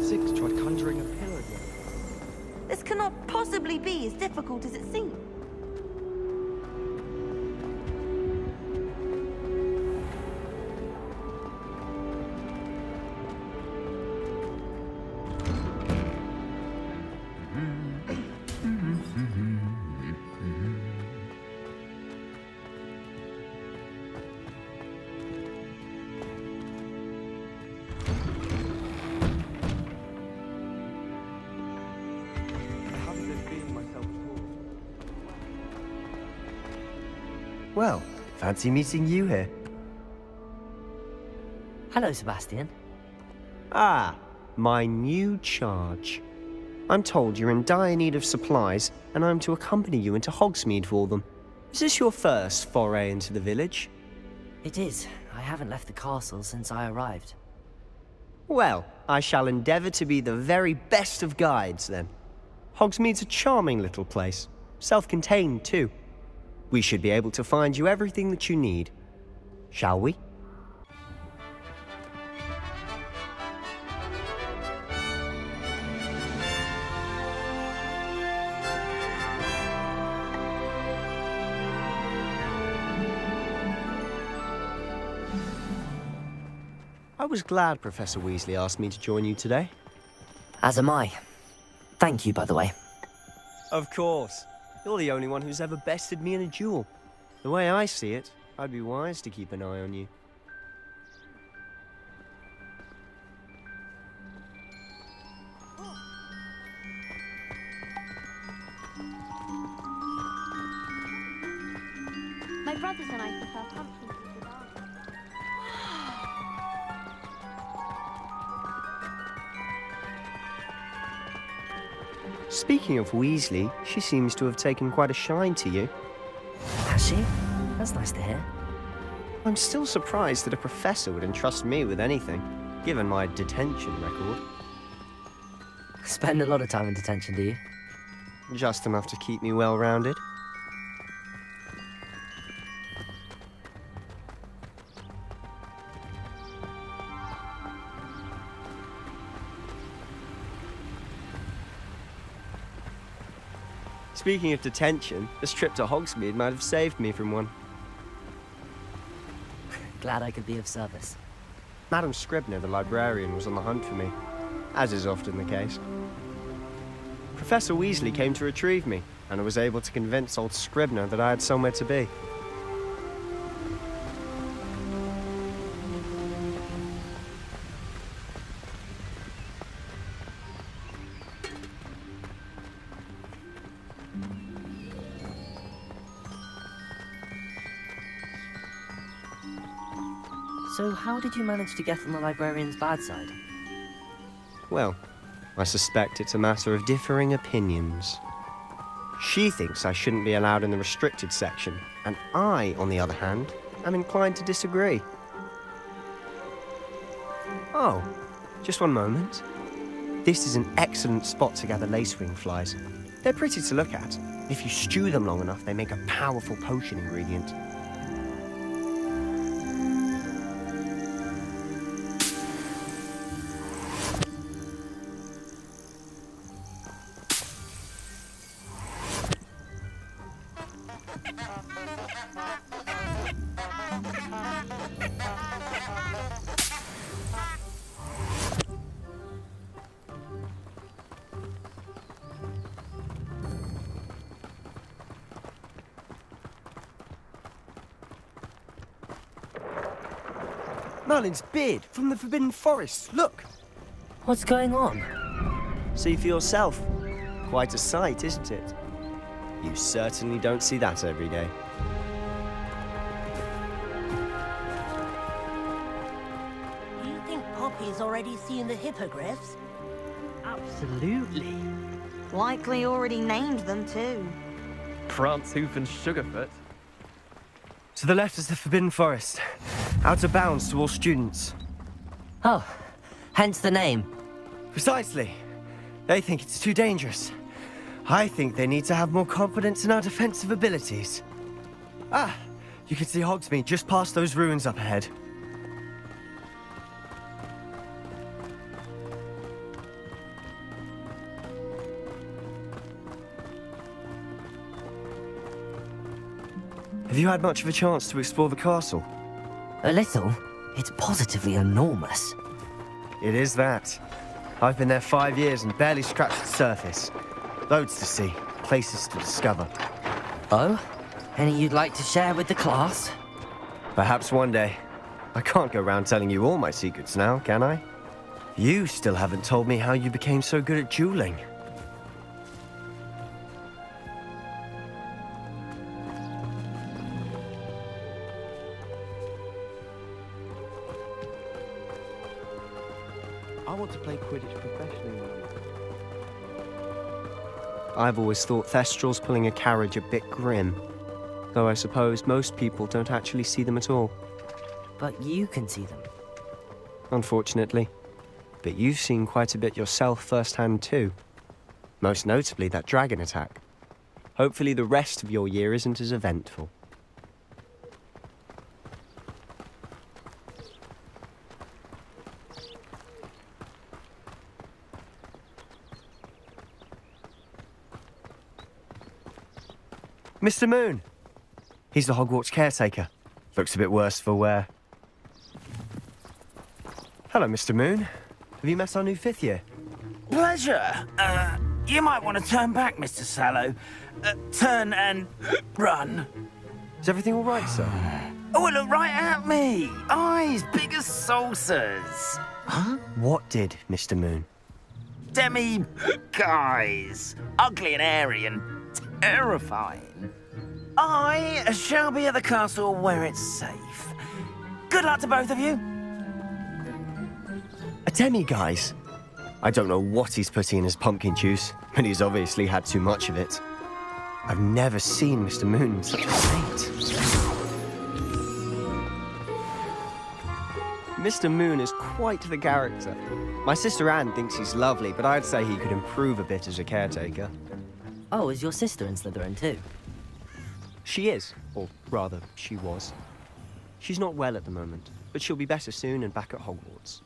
6 tried conjuring a pillar again. This cannot possibly be as difficult as it seems. Well, fancy meeting you here. Hello, Sebastian. Ah, my new charge. I'm told you're in dire need of supplies, and I'm to accompany you into Hogsmeade for them. Is this your first foray into the village? It is. I haven't left the castle since I arrived. Well, I shall endeavour to be the very best of guides, then. Hogsmeade's a charming little place. Self-contained, too. We should be able to find you everything that you need. Shall we? I was glad Professor Weasley asked me to join you today. As am I. Thank you, by the way. Of course. You're the only one who's ever bested me in a duel. The way I see it, I'd be wise to keep an eye on you. My brothers and I prefer pumpkins to cigars. Speaking of Weasley, she seems to have taken quite a shine to you. Has she? That's nice to hear. I'm still surprised that a professor would entrust me with anything, given my detention record. Spend a lot of time in detention, do you? Just enough to keep me well-rounded. Speaking of detention, this trip to Hogsmeade might have saved me from one. Glad I could be of service. Madam Scribner, the librarian, was on the hunt for me, as is often the case. Professor Weasley came to retrieve me, and I was able to convince old Scribner that I had somewhere to be. So how did you manage to get on the librarian's bad side? Well, I suspect it's a matter of differing opinions. She thinks I shouldn't be allowed in the restricted section, and I, on the other hand, am inclined to disagree. Oh, just one moment. This is an excellent spot to gather lacewing flies. They're pretty to look at. If you stew them long enough, they make a powerful potion ingredient. Merlin's beard from the Forbidden Forest, look! What's going on? See for yourself. Quite a sight, isn't it? You certainly don't see that every day. Do you think Poppy's already seen the hippogriffs? Absolutely. Likely already named them too. Prance, Hoof and Sugarfoot. To the left is the Forbidden Forest. Out of bounds to all students. Oh, hence the name. Precisely. They think it's too dangerous. I think they need to have more confidence in our defensive abilities. Ah, you can see Hogsmeade just past those ruins up ahead. Have you had much of a chance to explore the castle? A little. It's positively enormous. It is that. I've been there 5 years and barely scratched the surface. Loads to see, places to discover. Oh? Any you'd like to share with the class? Perhaps one day. I can't go round telling you all my secrets now, can I? You still haven't told me how you became so good at dueling. I want to play Quidditch professionally. I've always thought Thestrals pulling a carriage a bit grim. Though I suppose most people don't actually see them at all. But you can see them. Unfortunately. But you've seen quite a bit yourself firsthand too. Most notably that dragon attack. Hopefully the rest of your year isn't as eventful. Mr. Moon! He's the Hogwarts caretaker. Looks a bit worse for wear. Hello, Mr. Moon. Have you met our new 5th year? Pleasure. You might want to turn back, Mr. Sallow. Turn and run. Is everything all right, sir? Oh, look right at me. Eyes big as saucers. Huh? What did, Mr. Moon? Guys. Ugly and airy and terrifying. I shall be at the castle where it's safe. Good luck to both of you. A demi-guise? I don't know what he's putting in his pumpkin juice, but he's obviously had too much of it. I've never seen Mr. Moon in such a state. Mr. Moon is quite the character. My sister Anne thinks he's lovely, but I'd say he could improve a bit as a caretaker. Oh, is your sister in Slytherin too? She is, or rather, she was. She's not well at the moment, but she'll be better soon and back at Hogwarts.